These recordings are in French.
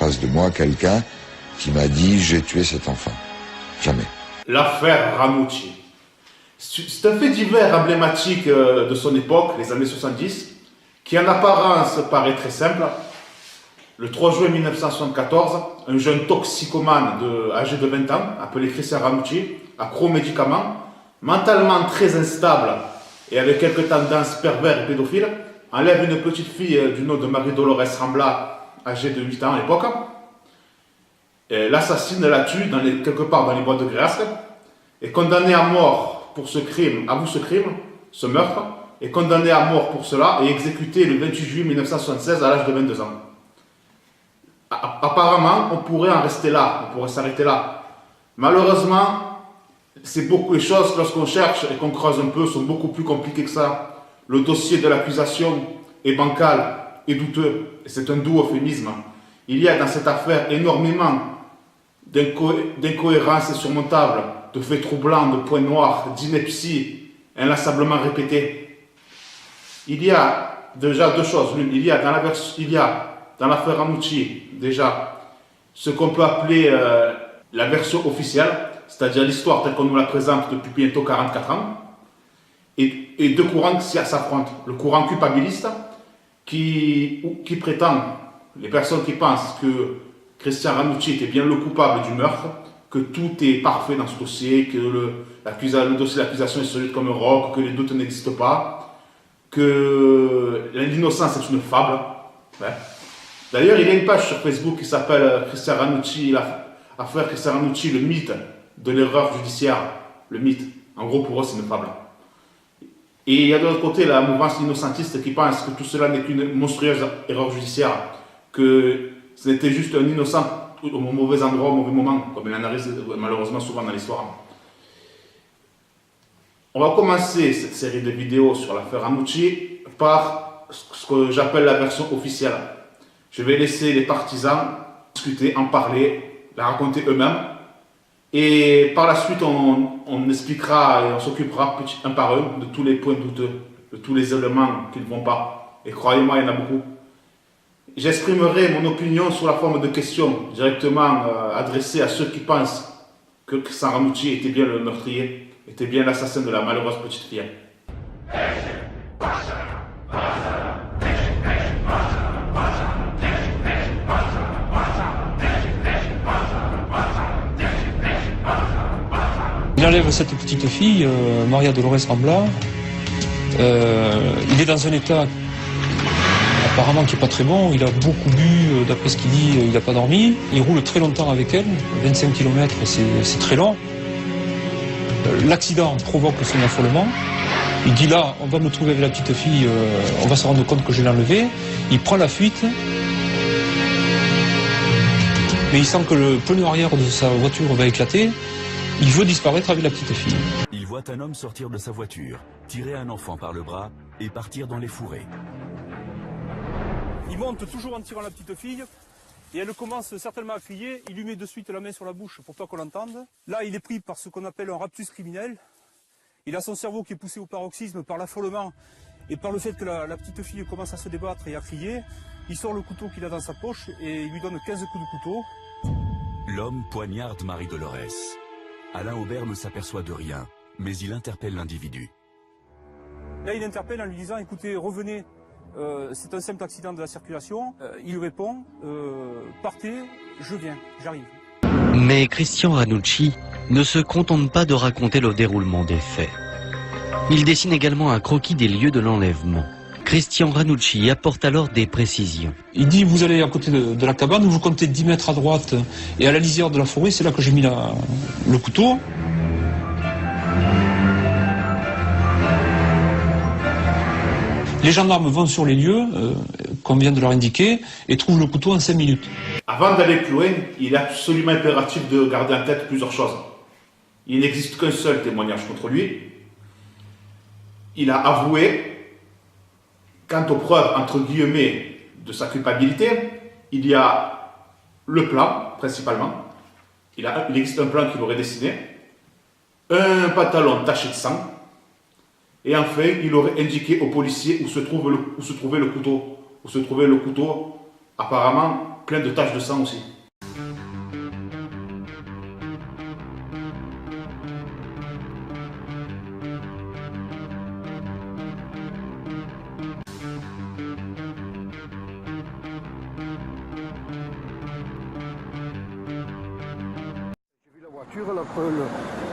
face de moi quelqu'un qui m'a dit « j'ai tué cet enfant ». Jamais. L'affaire Ranucci. C'est un fait divers emblématique de son époque, les années 70, qui en apparence paraît très simple. Le 3 juin 1974, un jeune toxicomane âgé de 20 ans, appelé Christian Ranucci, accro aux médicaments, mentalement très instable et avec quelques tendances pervers et pédophiles, enlève une petite fille du nom de Marie-Dolores Rambla, âgée de 8 ans à l'époque, l'assassine, la tue quelque part dans les bois de Grasse, est condamné à mort pour ce crime, ce meurtre, est condamné à mort pour cela et exécuté le 28 juillet 1976 à l'âge de 22 ans. Apparemment, on pourrait en rester là, on pourrait s'arrêter là. Malheureusement, les choses, lorsqu'on cherche et qu'on creuse un peu, sont beaucoup plus compliquées que ça. Le dossier de l'accusation est bancal et douteux, et c'est un doux euphémisme. Il y a dans cette affaire énormément d'incohérences insurmontables, de faits troublants, de points noirs, d'inepties inlassablement répétées. Il y a déjà deux choses. Il y a dans l'affaire Ranucci, déjà, ce qu'on peut appeler la version officielle, c'est-à-dire l'histoire telle qu'on nous la présente depuis bientôt 44 ans, et deux courants qui s'affrontent. Le courant culpabiliste qui prétend, les personnes qui pensent que Christian Ranucci était bien le coupable du meurtre, que tout est parfait dans ce dossier, que le dossier d'accusation est solide comme un roc, que les doutes n'existent pas, que l'innocence est une fable. Ouais. D'ailleurs, il y a une page sur Facebook qui s'appelle Christian Ranucci, l'affaire Christian Ranucci, le mythe de l'erreur judiciaire. Le mythe. En gros, pour eux, c'est une fable. Et il y a de l'autre côté la mouvance innocentiste qui pense que tout cela n'est qu'une monstrueuse erreur judiciaire, que ce n'était juste un innocent au mauvais endroit, au mauvais moment, comme il en arrive malheureusement souvent dans l'histoire. On va commencer cette série de vidéos sur l'affaire Ranucci par ce que j'appelle la version officielle. Je vais laisser les partisans discuter, en parler, la raconter eux-mêmes. Et par la suite, on expliquera et on s'occupera un par un de tous les points douteux, de tous les éléments qui ne vont pas. Et croyez-moi, il y en a beaucoup. J'exprimerai mon opinion sous la forme de questions directement adressées à ceux qui pensent que Christian Ranucci était bien le meurtrier, était bien l'assassin de la malheureuse petite fille. Il enlève cette petite fille, Maria Dolores Rambla. Il est dans un état apparemment qui n'est pas très bon. Il a beaucoup bu, d'après ce qu'il dit, il n'a pas dormi. Il roule très longtemps avec elle, 25 km, c'est très long. L'accident provoque son affolement. Il dit là, on va me trouver avec la petite fille, on va se rendre compte que je l'ai enlevée. Il prend la fuite. Mais il sent que le pneu arrière de sa voiture va éclater. Il veut disparaître avec la petite fille. Il voit un homme sortir de sa voiture, tirer un enfant par le bras et partir dans les fourrés. Il monte toujours en tirant la petite fille et elle commence certainement à crier. Il lui met de suite la main sur la bouche pour pas qu'on l'entende. Là, il est pris par ce qu'on appelle un raptus criminel. Il a son cerveau qui est poussé au paroxysme par l'affolement et par le fait que la petite fille commence à se débattre et à crier. Il sort le couteau qu'il a dans sa poche et il lui donne 15 coups de couteau. L'homme poignarde Marie-Dolores. Alain Aubert ne s'aperçoit de rien, mais il interpelle l'individu. Là, il interpelle en lui disant « Écoutez, revenez, c'est un simple accident de la circulation. » Il répond « Partez, je viens, j'arrive. » Mais Christian Ranucci ne se contente pas de raconter le déroulement des faits. Il dessine également un croquis des lieux de l'enlèvement. Christian Ranucci apporte alors des précisions. Il dit, vous allez à côté de la cabane, vous comptez 10 mètres à droite et à la lisière de la forêt, c'est là que j'ai mis le couteau. Les gendarmes vont sur les lieux, comme vient de leur indiquer, et trouvent le couteau en 5 minutes. Avant d'aller plus loin, il est absolument impératif de garder en tête plusieurs choses. Il n'existe qu'un seul témoignage contre lui. Il a avoué. Quant aux preuves, entre guillemets, de sa culpabilité, il y a le plan, principalement. Il existe un plan qu'il aurait dessiné, un pantalon taché de sang, et enfin, il aurait indiqué aux policiers où se trouvait le couteau, apparemment plein de taches de sang aussi. Voiture,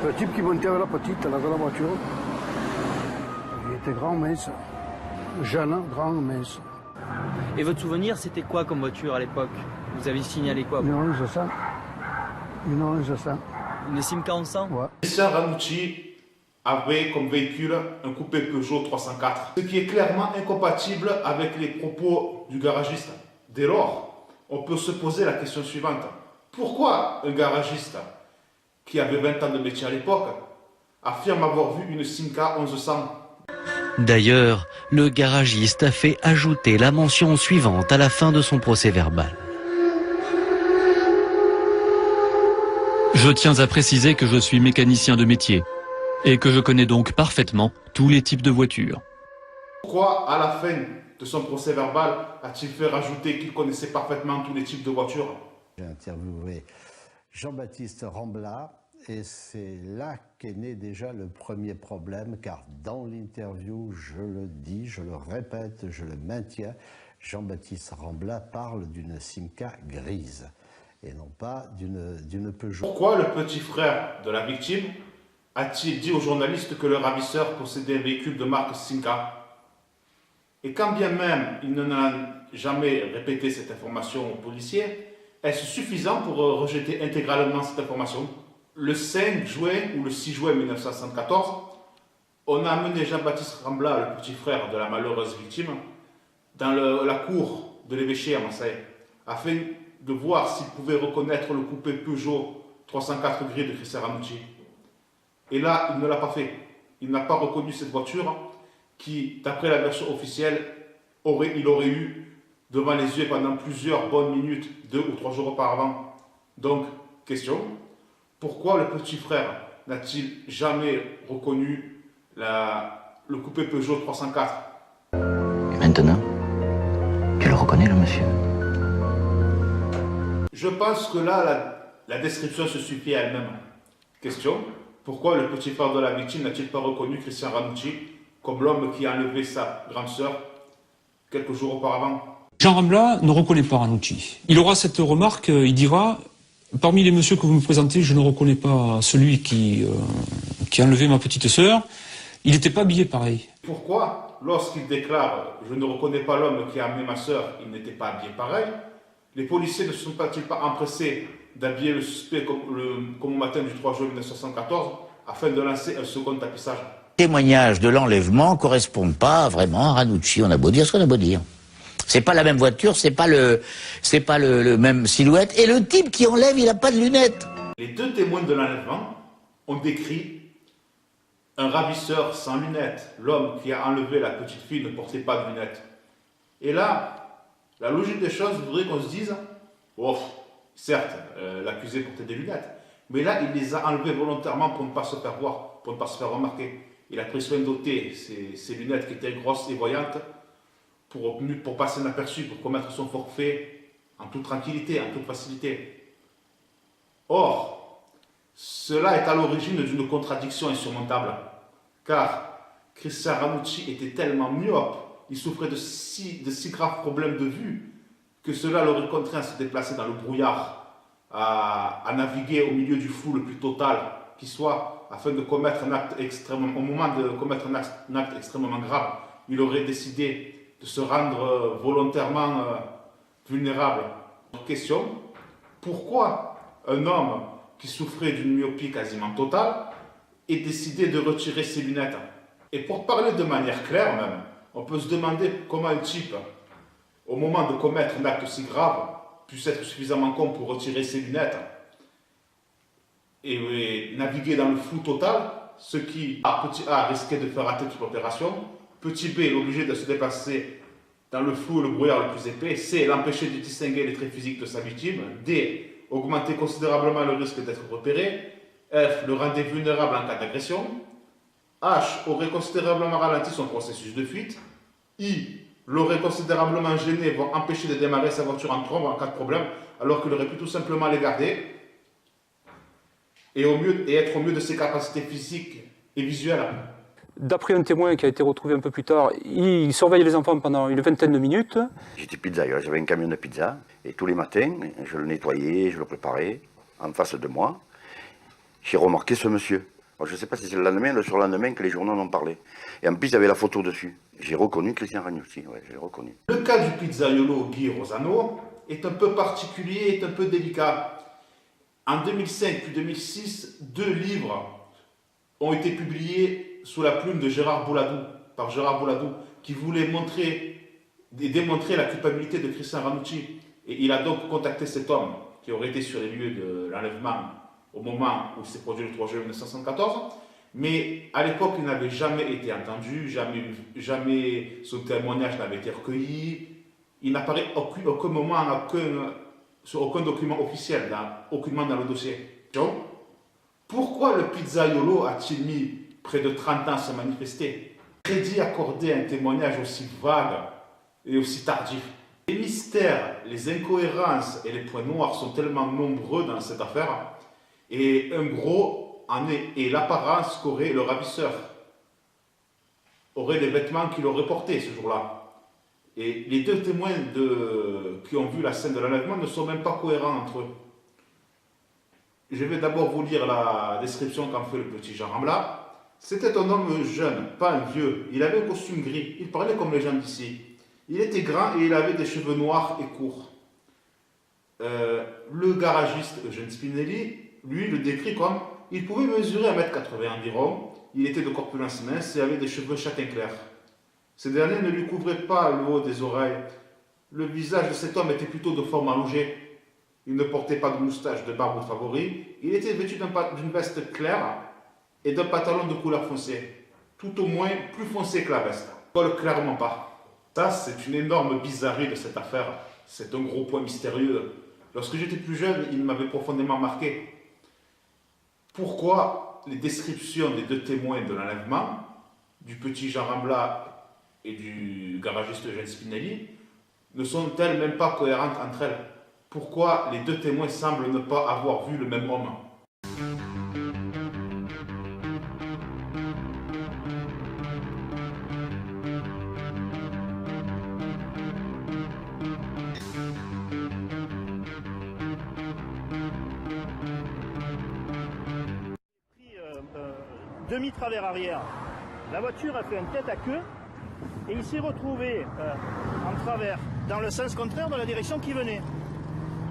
le type qui montait avec la petite, là, dans la voiture, il était grand, mince, jeune, grand, mince. Et votre souvenir, c'était quoi comme voiture à l'époque? Vous avez signalé quoi? Une orange 100. Une orange 100. Une Simca 1100? Ouais. Christian Ranucci avait comme véhicule un coupé Peugeot 304, ce qui est clairement incompatible avec les propos du garagiste. Dès lors, on peut se poser la question suivante. Pourquoi un garagiste qui avait 20 ans de métier à l'époque, affirme avoir vu une Simca 1100. D'ailleurs, le garagiste a fait ajouter la mention suivante à la fin de son procès verbal. Je tiens à préciser que je suis mécanicien de métier et que je connais donc parfaitement tous les types de voitures. Pourquoi, à la fin de son procès verbal, a-t-il fait rajouter qu'il connaissait parfaitement tous les types de voitures? J'ai interviewé Jean-Baptiste Rambla, et c'est là qu'est né déjà le premier problème, car dans l'interview, je le dis, je le répète, je le maintiens, Jean-Baptiste Rambla parle d'une Simca grise, et non pas d'une Peugeot. Pourquoi le petit frère de la victime a-t-il dit aux journalistes que le ravisseur possédait un véhicule de marque Simca? Et quand bien même il n'a jamais répété cette information aux policiers, est-ce suffisant pour rejeter intégralement cette information? Le 5 juin ou le 6 juin 1974, on a amené Jean-Baptiste Rambla, le petit frère de la malheureuse victime, dans la cour de l'évêché à Marseille, afin de voir s'il pouvait reconnaître le coupé Peugeot 304 gris de Christian Ranucci. Et là, il ne l'a pas fait. Il n'a pas reconnu cette voiture qui, d'après la version officielle, il aurait eu devant les yeux pendant plusieurs bonnes minutes, 2 ou 3 jours auparavant. Donc, question, pourquoi le petit frère n'a-t-il jamais reconnu le coupé Peugeot 304? Et maintenant, tu le reconnais, le monsieur? Je pense que là, la description se suffit à elle-même. Question, pourquoi le petit frère de la victime n'a-t-il pas reconnu Christian Ranucci comme l'homme qui a enlevé sa grande sœur quelques jours auparavant? Jean Rambla ne reconnaît pas Ranucci. Il aura cette remarque, il dira « Parmi les messieurs que vous me présentez, je ne reconnais pas celui qui a enlevé ma petite sœur. Il n'était pas habillé pareil. » Pourquoi, lorsqu'il déclare « Je ne reconnais pas l'homme qui a amené ma sœur, il n'était pas habillé pareil », les policiers ne se sont-ils pas empressés d'habiller le suspect comme au matin du 3 juin 1974 afin de lancer un second tapissage? Les témoignages de l'enlèvement ne correspondent pas vraiment à Ranucci, on a beau dire ce qu'on a beau dire. C'est pas la même voiture, c'est pas le même silhouette. Et le type qui enlève, il n'a pas de lunettes. Les deux témoins de l'enlèvement ont décrit un ravisseur sans lunettes. L'homme qui a enlevé la petite fille ne portait pas de lunettes. Et là, la logique des choses voudrait qu'on se dise, oh, certes, l'accusé portait des lunettes, mais là, il les a enlevées volontairement pour ne pas se faire voir, pour ne pas se faire remarquer. Il a pris soin d'ôter ces lunettes qui étaient grosses et voyantes pour passer inaperçu, pour commettre son forfait en toute tranquillité, en toute facilité. Or, cela est à l'origine d'une contradiction insurmontable, car Christian Ranucci était tellement myope, il souffrait de si graves problèmes de vue, que cela l'aurait contraint à se déplacer dans le brouillard, à naviguer au milieu du flou le plus total qui soit, afin de commettre un acte extrêmement, au moment de commettre un acte extrêmement grave, il aurait décidé de se rendre volontairement vulnérable. Question, pourquoi un homme qui souffrait d'une myopie quasiment totale ait décidé de retirer ses lunettes? Et pour parler de manière claire même, on peut se demander comment un type, au moment de commettre un acte aussi grave, puisse être suffisamment con pour retirer ses lunettes et naviguer dans le flou total, ce qui, petit A, risquait de faire rater toute l'opération, petit B, l'obliger de se déplacer dans le flou et le brouillard le plus épais, C, l'empêcher de distinguer les traits physiques de sa victime, D, augmenter considérablement le risque d'être repéré, F, le rendre vulnérable en cas d'agression, H, aurait considérablement ralenti son processus de fuite, I, l'aurait considérablement gêné, voire empêché de démarrer sa voiture en trombe en cas de problème, alors qu'il aurait pu tout simplement les garder et être au mieux de ses capacités physiques et visuelles. D'après un témoin qui a été retrouvé un peu plus tard, il surveillait les enfants pendant une vingtaine de minutes. J'étais pizzaïeur, j'avais un camion de pizza et tous les matins, je le nettoyais, je le préparais en face de moi. J'ai remarqué ce monsieur. Je ne sais pas si c'est le lendemain ou le surlendemain que les journaux en ont parlé. Et en plus, il y avait la photo dessus. J'ai reconnu Christian Ranucci, ouais, j'ai reconnu. Le cas du pizzaiolo Guy Rosano est un peu particulier, est un peu délicat. En 2005 puis 2006, 2 livres ont été publiés sous la plume de Gérard Bouladou, par Gérard Bouladou, qui voulait montrer et démontrer la culpabilité de Christian Ranucci. Et il a donc contacté cet homme qui aurait été sur les lieux de l'enlèvement au moment où s'est produit le 3 juin 1974. Mais à l'époque, il n'avait jamais été entendu, jamais son témoignage n'avait été recueilli. Il n'apparaît aucun moment, sur aucun document officiel, aucunement dans le dossier. Donc, pourquoi le pizzaiolo a-t-il mis près de 30 ans à se manifester? Crédit accordé à un témoignage aussi vague et aussi tardif. Les mystères, les incohérences et les points noirs sont tellement nombreux dans cette affaire, et un gros en est l'apparence qu'aurait le ravisseur, aurait les vêtements qu'il aurait portés ce jour-là. Et les 2 témoins qui ont vu la scène de l'enlèvement ne sont même pas cohérents entre eux. Je vais d'abord vous lire la description qu'en fait le petit Jean Rambla. C'était un homme jeune, pas un vieux. Il avait un costume gris. Il parlait comme les gens d'ici. Il était grand et il avait des cheveux noirs et courts. Le garagiste Eugène Spinelli, lui, le décrit comme il pouvait mesurer 1m80 environ. Il était de corpulence mince et avait des cheveux châtain clair. Ces derniers ne lui couvraient pas le haut des oreilles. Le visage de cet homme était plutôt de forme allongée. Il ne portait pas de moustache, de barbe ou de favori. Il était vêtu d'une veste claire et d'un pantalon de couleur foncée. Tout au moins plus foncé que la veste. Colle clairement pas. Ça, c'est une énorme bizarrerie de cette affaire. C'est un gros point mystérieux. Lorsque j'étais plus jeune, il m'avait profondément marqué. Pourquoi les descriptions des 2 témoins de l'enlèvement, du petit Jean Rambla et du garagiste Eugène Spinelli, ne sont-elles même pas cohérentes entre elles? Pourquoi les 2 témoins semblent ne pas avoir vu le même homme? Demi-travers arrière. La voiture a fait une tête à queue et il s'est retrouvé en travers, dans le sens contraire de la direction qui venait.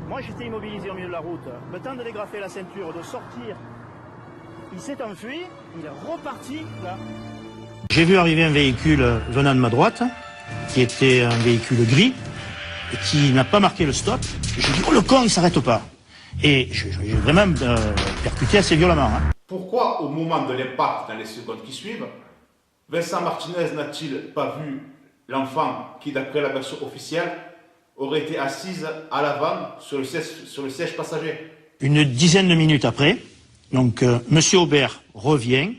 Moi j'étais immobilisé au milieu de la route. Le temps de dégrafer la ceinture, de sortir, il s'est enfui, il est reparti là. J'ai vu arriver un véhicule venant de ma droite, qui était un véhicule gris, et qui n'a pas marqué le stop. J'ai dit, oh le con, il s'arrête pas. Et j'ai vraiment percuté assez violemment. Hein. Pourquoi, au moment de l'impact, dans les secondes qui suivent, Vincent Martinez n'a-t-il pas vu l'enfant qui, d'après la version officielle, aurait été assise à l'avant sur le siège passager? Une dizaine de minutes après, donc Monsieur Aubert revient,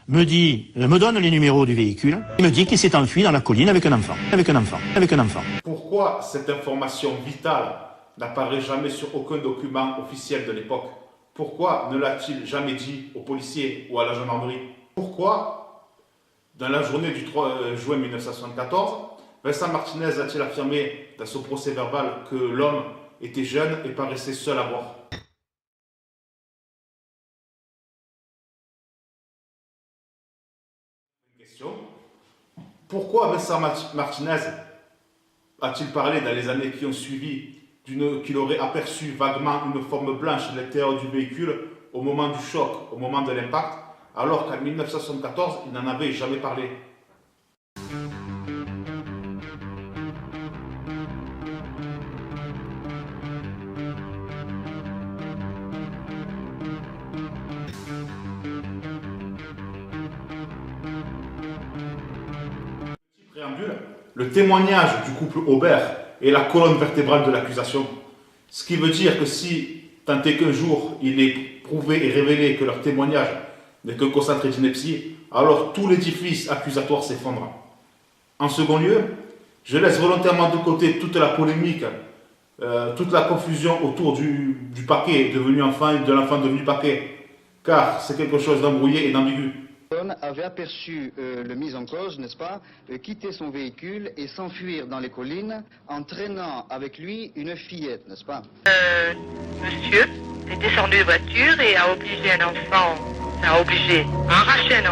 me donne les numéros du véhicule, il me dit qu'il s'est enfui dans la colline avec un enfant. Pourquoi cette information vitale n'apparaît jamais sur aucun document officiel de l'époque? Pourquoi ne l'a-t-il jamais dit aux policiers ou à la gendarmerie? Pourquoi, dans la journée du 3 juin 1974, Vincent Martinez a-t-il affirmé dans son procès verbal que l'homme était jeune et paraissait seul à bord? Une question. Pourquoi Vincent Martinez a-t-il parlé dans les années qui ont suivi qu'il aurait aperçu vaguement une forme blanche à l'intérieur du véhicule au moment du choc, au moment de l'impact, alors qu'en 1974, il n'en avait jamais parlé? Petit préambule, le témoignage du couple Aubert est la colonne vertébrale de l'accusation. Ce qui veut dire que si, tant est qu'un jour, il est prouvé et révélé que leur témoignage n'est qu'un concentré d'ineptie, alors tout l'édifice accusatoire s'effondre. En second lieu, Je laisse volontairement de côté toute la polémique, toute la confusion autour du paquet devenu enfant et de l'enfant devenu paquet, car c'est quelque chose d'embrouillé et d'ambigu. Avait aperçu le mis en cause, n'est-ce pas, quitter son véhicule et s'enfuir dans les collines en traînant avec lui une fillette, n'est-ce pas? Monsieur est descendu de voiture et a arraché un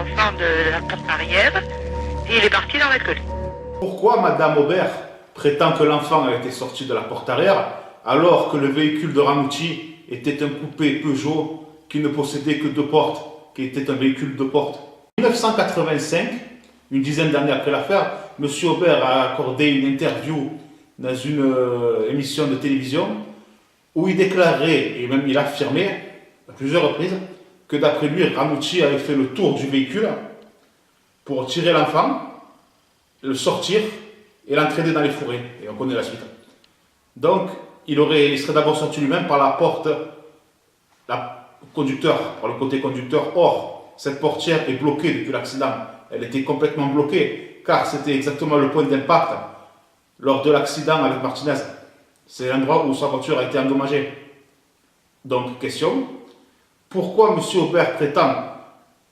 enfant de la porte arrière et il est parti dans la colline. Pourquoi Madame Aubert prétend que l'enfant a été sorti de la porte arrière alors que le véhicule de Ranucci était un coupé Peugeot qui ne possédait que 2 portes, qui était un véhicule de porte? En 1985, une dizaine d'années après l'affaire, M. Aubert a accordé une interview dans une émission de télévision où il déclarait, et même il affirmait à plusieurs reprises, que d'après lui, Ranucci avait fait le tour du véhicule pour tirer l'enfant, le sortir et l'entraîner dans les forêts. Et on connaît la suite. Donc, il serait d'abord sorti lui-même par la porte, conducteur, par le côté conducteur. Or, cette portière est bloquée depuis l'accident. Elle était complètement bloquée, car c'était exactement le point d'impact lors de l'accident avec Martinez. C'est l'endroit où sa voiture a été endommagée. Donc, question, pourquoi M. Aubert prétend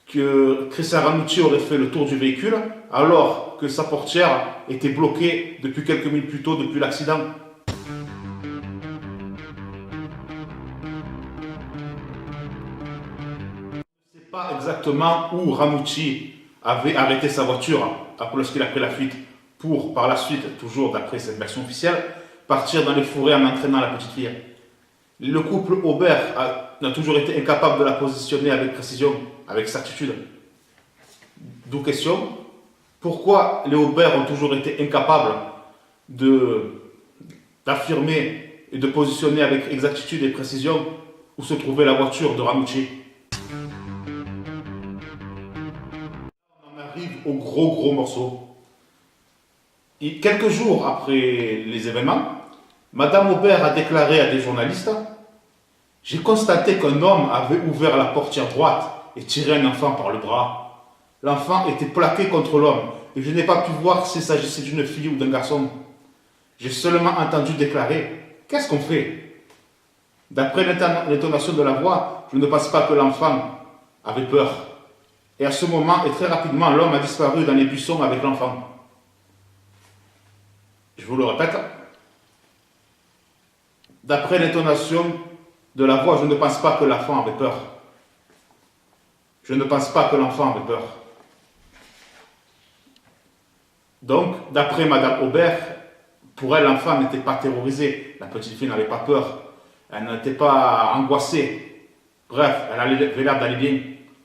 que Christian Ranucci aurait fait le tour du véhicule alors que sa portière était bloquée depuis quelques minutes plus tôt depuis l'accident? Je ne sais pas exactement où Ranucci avait arrêté sa voiture lorsqu'il a pris la fuite pour, par la suite, toujours d'après cette version officielle, partir dans les forêts en entraînant la petite fille. Le couple Aubert a toujours été incapable de la positionner avec précision, avec certitude. D'où question, pourquoi les Aubert ont toujours été incapables d'affirmer et de positionner avec exactitude et précision où se trouvait la voiture de Ranucci? On en arrive au gros morceau. Et quelques jours après les événements, Madame Aubert a déclaré à des journalistes « J'ai constaté qu'un homme avait ouvert la portière droite et tiré un enfant par le bras. L'enfant était plaqué contre l'homme et je n'ai pas pu voir s'il s'agissait d'une fille ou d'un garçon. J'ai seulement entendu déclarer « Qu'est-ce qu'on fait ?» D'après l'intonation de la voix, je ne pense pas que l'enfant avait peur. Et à ce moment, et très rapidement, l'homme a disparu dans les buissons avec l'enfant. Je vous le répète. D'après l'intonation de la voix, je ne pense pas que l'enfant avait peur. Je ne pense pas que l'enfant avait peur. Donc, d'après Madame Aubert, pour elle, l'enfant n'était pas terrorisé. La petite fille n'avait pas peur. Elle n'était pas angoissée. Bref, elle avait l'air d'aller bien.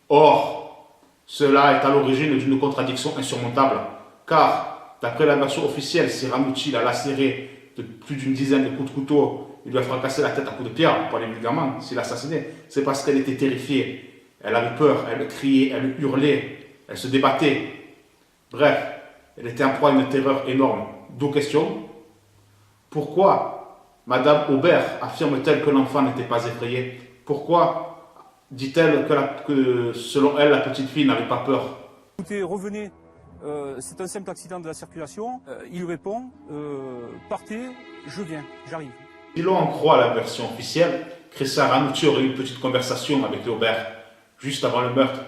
Or, cela est à l'origine d'une contradiction insurmontable. Car, d'après la version officielle, si Ranucci l'a lacéré de plus d'une dizaine de coups de couteau, il lui a fracassé la tête à coups de pierre, pour aller vulgairement, s'il l'assassinait, c'est parce qu'elle était terrifiée. Elle avait peur, elle criait, elle hurlait, elle se débattait. Bref, elle était en proie à une terreur énorme. D'où question, pourquoi Madame Aubert affirme-t-elle que l'enfant n'était pas effrayé? Pourquoi dit-elle que selon elle, la petite fille n'avait pas peur? Écoutez, revenez, c'est un simple accident de la circulation. Il lui répond, partez, je viens, j'arrive. Si l'on en croit la version officielle, Christian Ranucci aurait eu une petite conversation avec Aubert, juste avant le meurtre.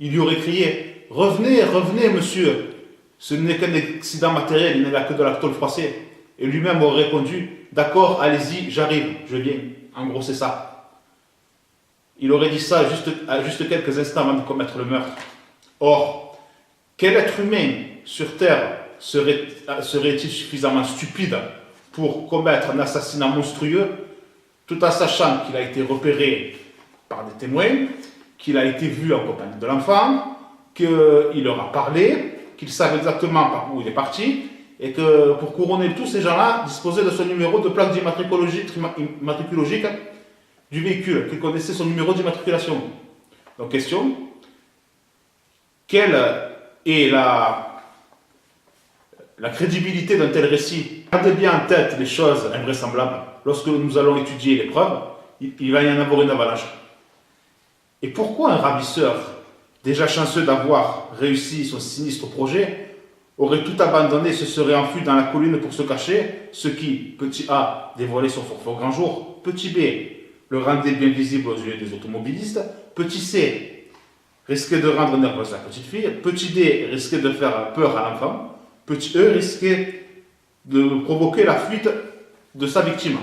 Il lui aurait crié « Revenez, revenez, monsieur ! Ce n'est qu'un accident matériel, il n'y a que de la tôle froissée. » Et lui-même aurait répondu « D'accord, allez-y, j'arrive, je viens. » En gros, c'est ça. Il aurait dit ça juste quelques instants avant de commettre le meurtre. Or, quel être humain sur Terre serait-il suffisamment stupide pour commettre un assassinat monstrueux, tout en sachant qu'il a été repéré par des témoins, qu'il a été vu en compagnie de l'enfant, qu'il leur a parlé, qu'il savait exactement par où il est parti, et que pour couronner le tout, ces gens-là disposaient de son numéro de plaque immatriculologique du véhicule, qu'ils connaissaient son numéro d'immatriculation. Donc question, quelle est la crédibilité d'un tel récit? Gardez bien en tête les choses invraisemblables. Lorsque nous allons étudier les preuves, il va y en avoir une avalanche. Et pourquoi un ravisseur, déjà chanceux d'avoir réussi son sinistre projet, aurait tout abandonné et se serait enfui dans la colline pour se cacher, ce qui, petit a, dévoilait son forfait au grand jour, petit b, le rendait bien visible aux yeux des automobilistes, petit c, risquait de rendre nerveuse la petite fille, petit d, risquait de faire peur à l'enfant, petit e, risquait de provoquer la fuite de sa victime.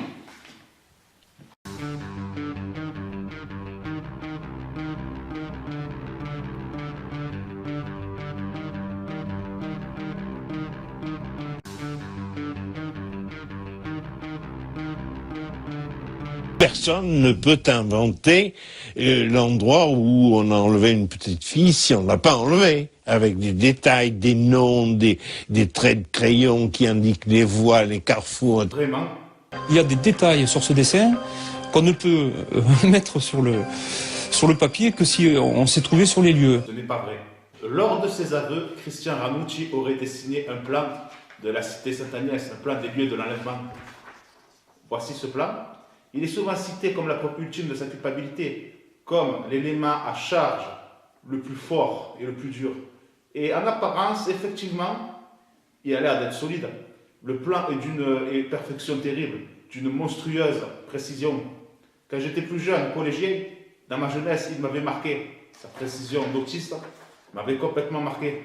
Personne ne peut inventer l'endroit où on a enlevé une petite fille si on ne l'a pas enlevée, avec des détails, des noms, des traits de crayon qui indiquent les voies, les carrefours. Vraiment. Il y a des détails sur ce dessin qu'on ne peut mettre sur le papier que si on s'est trouvé sur les lieux. Ce n'est pas vrai. Lors de ses aveux, Christian Ranucci aurait dessiné un plan de la cité Sainte-Agnès, un plan des lieux de l'enlèvement. Voici ce plan. Il est souvent cité comme la preuve ultime de sa culpabilité, comme l'élément à charge le plus fort et le plus dur. Et en apparence, effectivement, il a l'air d'être solide. Le plan est d'une perfection terrible, d'une monstrueuse précision. Quand j'étais plus jeune, collégien, dans ma jeunesse, il m'avait marqué. Sa précision d'autiste m'avait complètement marqué.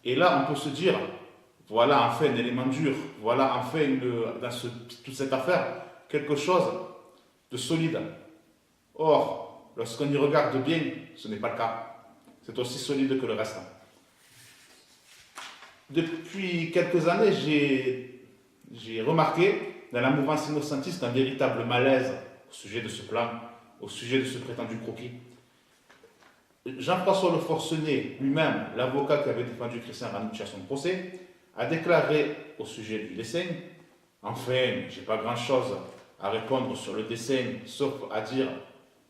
Et là, on peut se dire, voilà enfin un élément dur, voilà enfin dans toute cette affaire, quelque chose de solide. Or, lorsqu'on y regarde bien, ce n'est pas le cas. C'est aussi solide que le reste. Depuis quelques années, j'ai remarqué dans la mouvance innocentiste un véritable malaise au sujet de ce plan, au sujet de ce prétendu croquis. Jean-François Le Forcené, lui-même, l'avocat qui avait défendu Christian Ranucci à son procès, a déclaré au sujet du dessin « Enfin, j'ai pas grand-chose à répondre sur le dessin, sauf à dire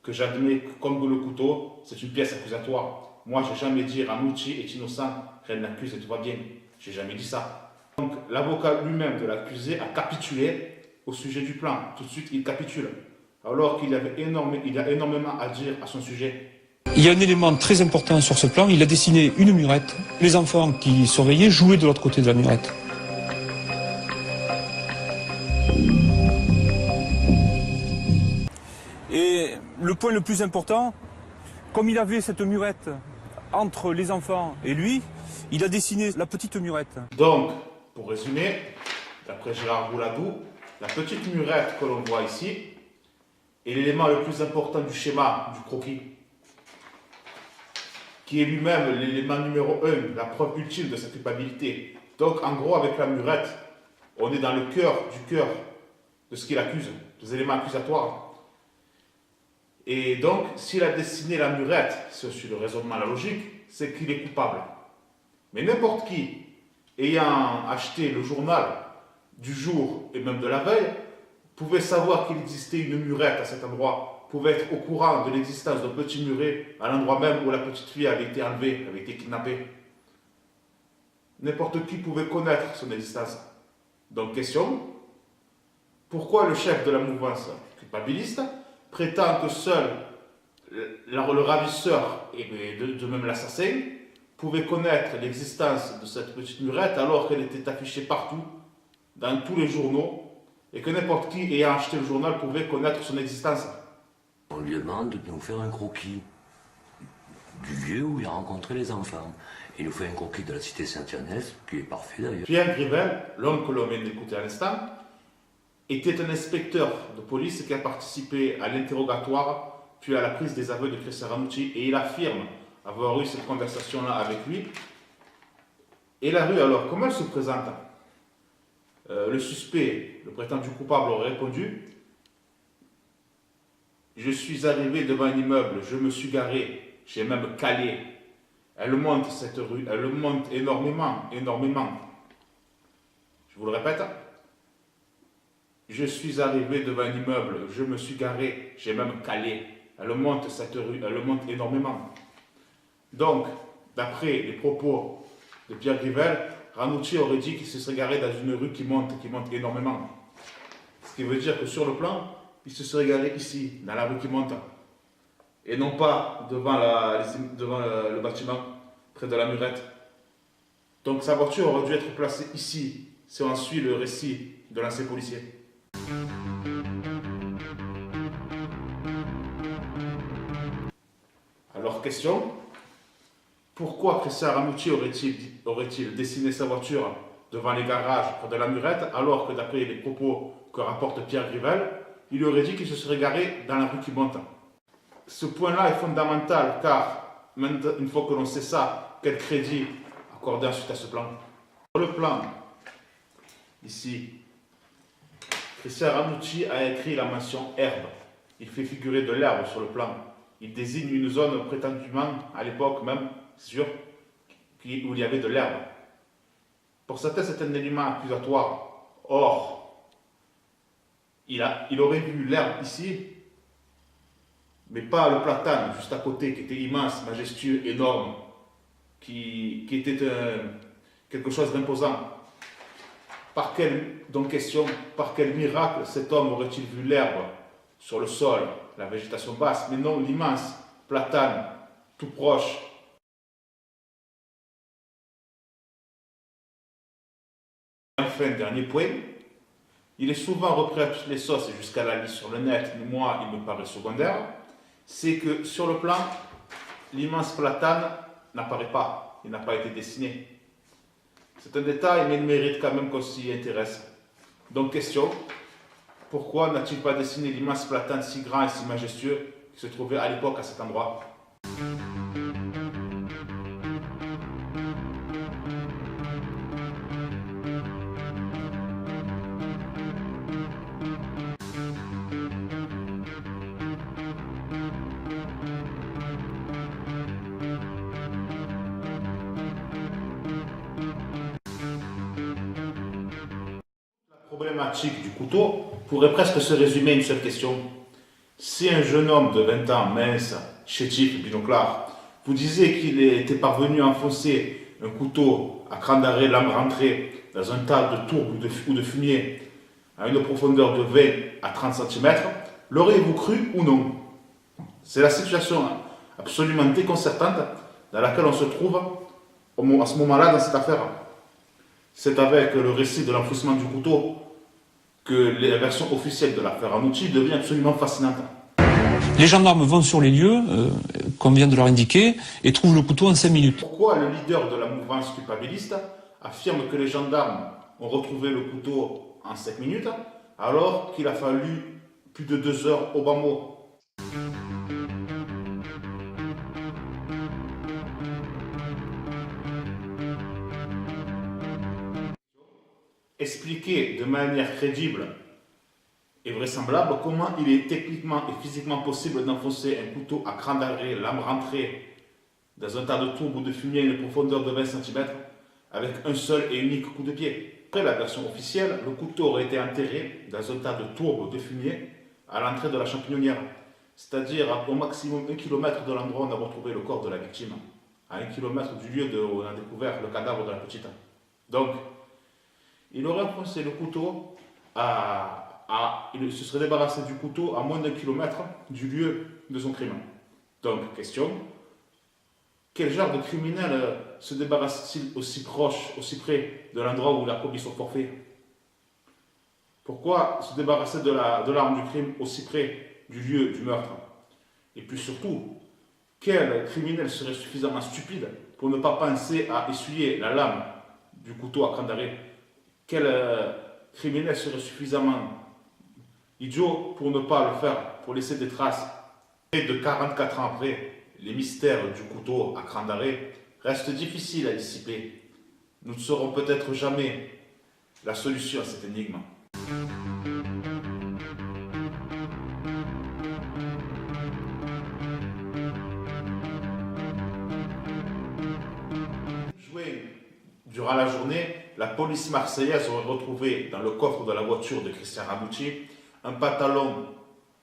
que j'admets que, comme le couteau, c'est une pièce accusatoire. Moi, j'ai jamais dit Ranucci est innocent, rien ne l'accuse et tout va bien. J'ai jamais dit ça. » Donc, l'avocat lui-même de l'accusé a capitulé au sujet du plan. Tout de suite, il capitule. Alors qu'il y a énormément à dire à son sujet. Il y a un élément très important sur ce plan, il a dessiné une murette. Les enfants qui surveillaient jouaient de l'autre côté de la murette. Et le point le plus important, comme il avait cette murette entre les enfants et lui, il a dessiné la petite murette. Donc, pour résumer, d'après Gérard Gouladou, la petite murette que l'on voit ici est l'élément le plus important du schéma du croquis, qui est lui-même l'élément numéro 1, la preuve ultime de sa culpabilité. Donc, en gros, avec la murette, on est dans le cœur de ce qu'il accuse, des éléments accusatoires. Et donc, s'il a dessiné la murette, c'est aussi le raisonnement, la logique, c'est qu'il est coupable. Mais n'importe qui, ayant acheté le journal du jour et même de la veille, pouvait savoir qu'il existait une murette à cet endroit, pouvait être au courant de l'existence d'un petit muret à l'endroit même où la petite fille avait été enlevée, avait été kidnappée. N'importe qui pouvait connaître son existence. Donc, question, pourquoi le chef de la mouvance culpabiliste prétend que seul le ravisseur et de même l'assassin pouvait connaître l'existence de cette petite murette alors qu'elle était affichée partout, dans tous les journaux, et que n'importe qui ayant acheté le journal pouvait connaître son existence. On lui demande de nous faire un croquis du lieu où il a rencontré les enfants. Il nous fait un croquis de la cité Sainte-Agnès, qui est parfait d'ailleurs. Pierre Grivel, l'homme que l'on vient d'écouter à l'instant, était un inspecteur de police qui a participé à l'interrogatoire puis à la prise des aveux de Christian Ranucci, et il affirme avoir eu cette conversation-là avec lui. Et la rue, alors, comment elle se présente? Le suspect, le prétendu coupable, aurait répondu « Je suis arrivé devant un immeuble, je me suis garé, j'ai même calé. Elle monte cette rue, elle monte énormément, énormément. » Je vous le répète. Je suis arrivé devant un immeuble, je me suis garé, j'ai même calé. Elle monte cette rue, elle monte énormément. Donc, d'après les propos de Pierre Grivel, Ranucci aurait dit qu'il se serait garé dans une rue qui monte énormément. Ce qui veut dire que sur le plan, il se serait garé ici, dans la rue qui monte. Et non pas devant le bâtiment, près de la murette. Donc sa voiture aurait dû être placée ici, si on suit le récit de l'ancien policier. Alors question, pourquoi Christian Ranucci aurait-il dessiné sa voiture devant les garages près de la Murette, alors que d'après les propos que rapporte Pierre Grivel, il aurait dit qu'il se serait garé dans la rue qui monte? Ce point-là est fondamental, car une fois que l'on sait ça, quel crédit accorder ensuite à ce plan? Sur le plan, ici, Christian Ranucci a écrit la mention herbe. Il fait figurer de l'herbe sur le plan. Il désigne une zone prétendument, à l'époque même, sûr, où il y avait de l'herbe. Pour certains, c'est un élément accusatoire. Or, il aurait vu l'herbe ici, mais pas le platane juste à côté, qui était immense, majestueux, énorme, qui était quelque chose d'imposant. Question, par quel miracle cet homme aurait-il vu l'herbe sur le sol, la végétation basse, mais non l'immense platane tout proche? Enfin, dernier point, il est souvent repris à toutes les sauces et jusqu'à la liste sur le net, mais moi il me paraît secondaire, c'est que sur le plan, l'immense platane n'apparaît pas, il n'a pas été dessiné. C'est un détail, mais il mérite quand même qu'on s'y intéresse. Donc question, pourquoi n'a-t-il pas dessiné l'immense platane si grand et si majestueux qui se trouvait à l'époque à cet endroit? La problématique du couteau pourrait presque se résumer à une seule question. Si un jeune homme de 20 ans, mince, chétif, binoclard, vous disait qu'il était parvenu à enfoncer un couteau à cran d'arrêt, lame rentrée, dans un tas de tourbe ou de fumier, à une profondeur de 20 à 30 cm, l'auriez-vous cru ou non? C'est la situation absolument déconcertante dans laquelle on se trouve à ce moment-là dans cette affaire. C'est avec le récit de l'enfouissement du couteau que la version officielle de l'affaire Ranucci devient absolument fascinante. Les gendarmes vont sur les lieux, comme vient de leur indiquer, et trouvent le couteau en 5 minutes. Pourquoi le leader de la mouvance culpabiliste affirme que les gendarmes ont retrouvé le couteau en 5 minutes, alors qu'il a fallu plus de 2 heures au bas mot? Expliquer de manière crédible et vraisemblable comment il est techniquement et physiquement possible d'enfoncer un couteau à cran d'arrêt, lame rentrée, dans un tas de tourbe ou de fumier à une profondeur de 20 cm, avec un seul et unique coup de pied. Après la version officielle, le couteau aurait été enterré dans un tas de tourbe ou de fumier à l'entrée de la champignonnière, c'est-à-dire au maximum 1 km de l'endroit où on a retrouvé le corps de la victime, à 1 km du lieu où on a découvert le cadavre de la petite. Donc, il aurait enfoncé le couteau il se serait débarrassé du couteau à moins d'1 kilomètre du lieu de son crime. Donc, question, quel genre de criminel se débarrasse-t-il aussi proche, aussi près de l'endroit où il a commis son forfait? Pourquoi se débarrasser de l'arme du crime aussi près du lieu du meurtre? Et puis surtout, quel criminel serait suffisamment stupide pour ne pas penser à essuyer la lame du couteau à cran d'arrêt? Quel criminel serait suffisamment idiot pour ne pas le faire, pour laisser des traces? Et de 44 ans après, les mystères du couteau à cran d'arrêt restent difficiles à dissiper. Nous ne saurons peut-être jamais la solution à cette énigme. Durant la journée, la police marseillaise aurait retrouvé dans le coffre de la voiture de Christian Ranucci un pantalon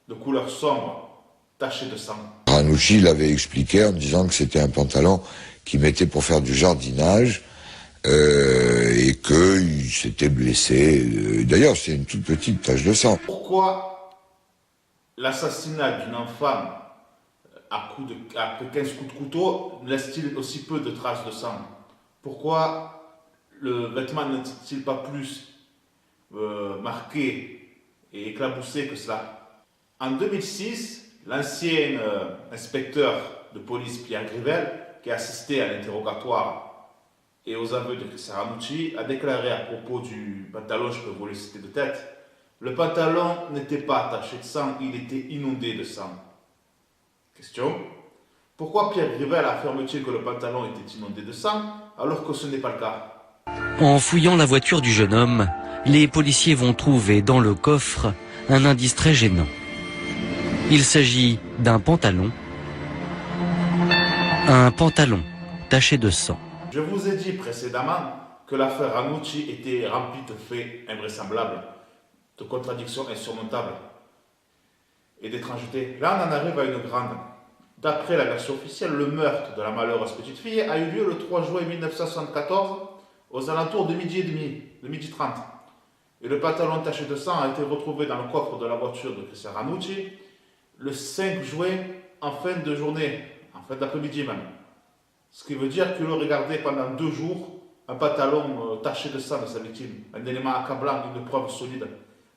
de couleur sombre, taché de sang. Ranucci l'avait expliqué en disant que c'était un pantalon qu'il mettait pour faire du jardinage et qu'il s'était blessé. D'ailleurs, c'est une toute petite tache de sang. Pourquoi l'assassinat d'une enfant après 15 coups de couteau laisse-t-il aussi peu de traces de sang? Pourquoi le vêtement n'est-il pas plus marqué et éclaboussé que cela? En 2006, l'ancien inspecteur de police Pierre Grivel, qui a assisté à l'interrogatoire et aux aveux de Christian Ranucci, a déclaré à propos du pantalon, je peux vous le citer de tête, le pantalon n'était pas taché de sang, il était inondé de sang. Question: pourquoi Pierre Grivel affirme-t-il que le pantalon était inondé de sang alors que ce n'est pas le cas? En fouillant la voiture du jeune homme, les policiers vont trouver dans le coffre un indice très gênant. Il s'agit d'un pantalon taché de sang. Je vous ai dit précédemment que l'affaire Ranucci était remplie de faits invraisemblables, de contradictions insurmontables et d'étrangetés. Là, on en arrive à une grande. D'après la version officielle, le meurtre de la malheureuse petite fille a eu lieu le 3 juin 1974 aux alentours de midi et demi, de midi 30. Et le pantalon taché de sang a été retrouvé dans le coffre de la voiture de Christian Ranucci le 5 juin en fin de journée, en fin d'après-midi même. Ce qui veut dire qu'il aurait gardé pendant 2 jours un pantalon taché de sang de sa victime, un élément accablant, une preuve solide.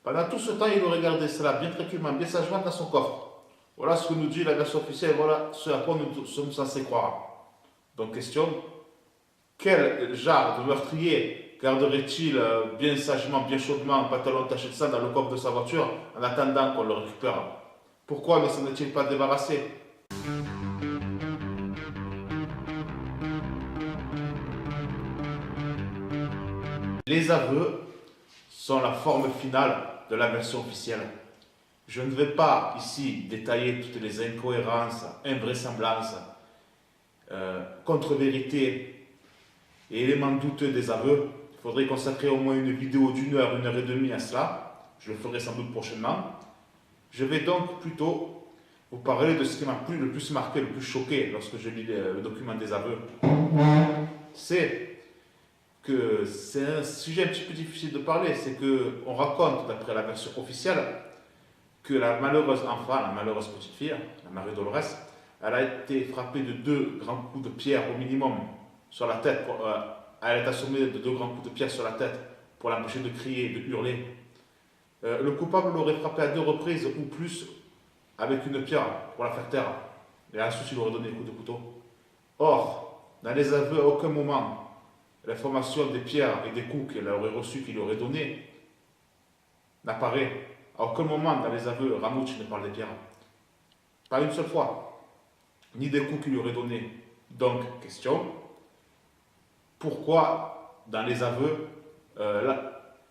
Pendant tout ce temps, il aurait gardé cela bien tranquillement, bien sagement dans son coffre. Voilà ce que nous dit la version officielle, voilà ce à quoi nous sommes censés croire. Donc question, quel genre de meurtrier garderait-il bien sagement, bien chaudement un pantalon taché de sang dans le coffre de sa voiture en attendant qu'on le récupère? Pourquoi ne s'en est-il pas débarrassé? Les aveux sont la forme finale de la version officielle. Je ne vais pas ici détailler toutes les incohérences, invraisemblances, contre-vérités et éléments douteux des aveux. Il faudrait consacrer au moins une vidéo d'1 heure, 1 heure et demie à cela. Je le ferai sans doute prochainement. Je vais donc plutôt vous parler de ce qui m'a le plus marqué, le plus choqué lorsque je lis le document des aveux. C'est que c'est un sujet un petit peu difficile de parler. C'est qu'on raconte, d'après la version officielle, que la malheureuse enfant, la malheureuse petite fille, la Marie-Dolores, elle a été frappée de 2 grands coups de pierre au minimum sur la tête. Elle est assommée de 2 grands coups de pierre sur la tête pour l'empêcher de crier, de hurler. Le coupable l'aurait frappée à 2 reprises ou plus avec une pierre pour la faire taire. Et ensuite, il aurait donné des coups de couteau. Or, dans les aveux, à aucun moment, l'information des pierres et des coups qu'elle aurait reçus, qu'il aurait donnés, n'apparaît. À aucun moment dans les aveux, Ranucci ne parle des pierres. Pas une seule fois. Ni des coups qu'il lui aurait donnés. Donc, question. Pourquoi, dans les aveux,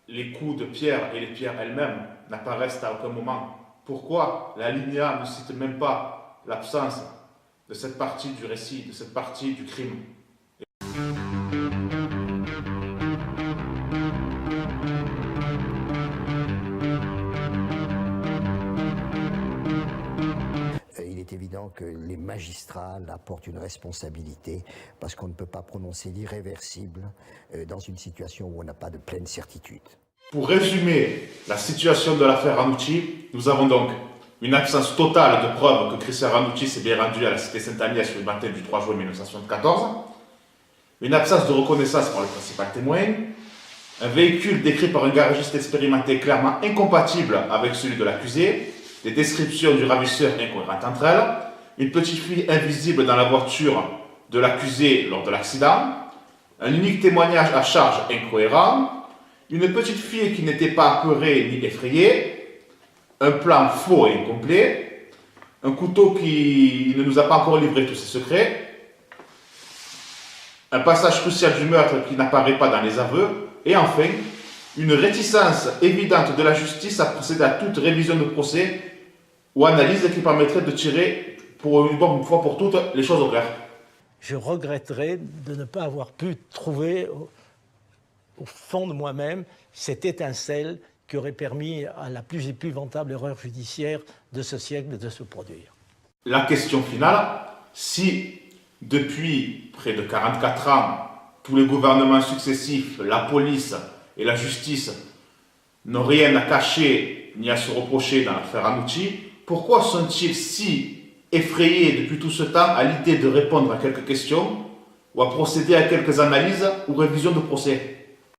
les coups de pierre et les pierres elles-mêmes n'apparaissent à aucun moment? Pourquoi l'alinéa ne cite même pas l'absence de cette partie du récit, de cette partie du crime? Il est évident que les magistrats apportent une responsabilité parce qu'on ne peut pas prononcer l'irréversible dans une situation où on n'a pas de pleine certitude. Pour résumer la situation de l'affaire Ranucci, nous avons donc une absence totale de preuves que Christian Ranucci s'est bien rendu à la cité Sainte-Agnès le matin du 3 juin 1974, une absence de reconnaissance par le principal témoin, un véhicule décrit par un garagiste expérimenté clairement incompatible avec celui de l'accusé, des descriptions du ravisseur incohérentes entre elles, une petite fille invisible dans la voiture de l'accusé lors de l'accident, un unique témoignage à charge incohérent, une petite fille qui n'était pas apeurée ni effrayée, un plan faux et incomplet, un couteau qui ne nous a pas encore livré tous ses secrets, un passage crucial du meurtre qui n'apparaît pas dans les aveux, et enfin, une réticence évidente de la justice à procéder à toute révision de procès ou analyse qui permettrait de tirer, pour une bonne fois pour toutes, les choses au clair. Je regretterais de ne pas avoir pu trouver au fond de moi-même cette étincelle qui aurait permis à la plus épouvantable erreur judiciaire de ce siècle de se produire. La question finale, si depuis près de 44 ans, tous les gouvernements successifs, la police et la justice n'ont rien à cacher ni à se reprocher dans l'affaire Ranucci, pourquoi sont-ils si effrayés depuis tout ce temps à l'idée de répondre à quelques questions ou à procéder à quelques analyses ou révisions de procès?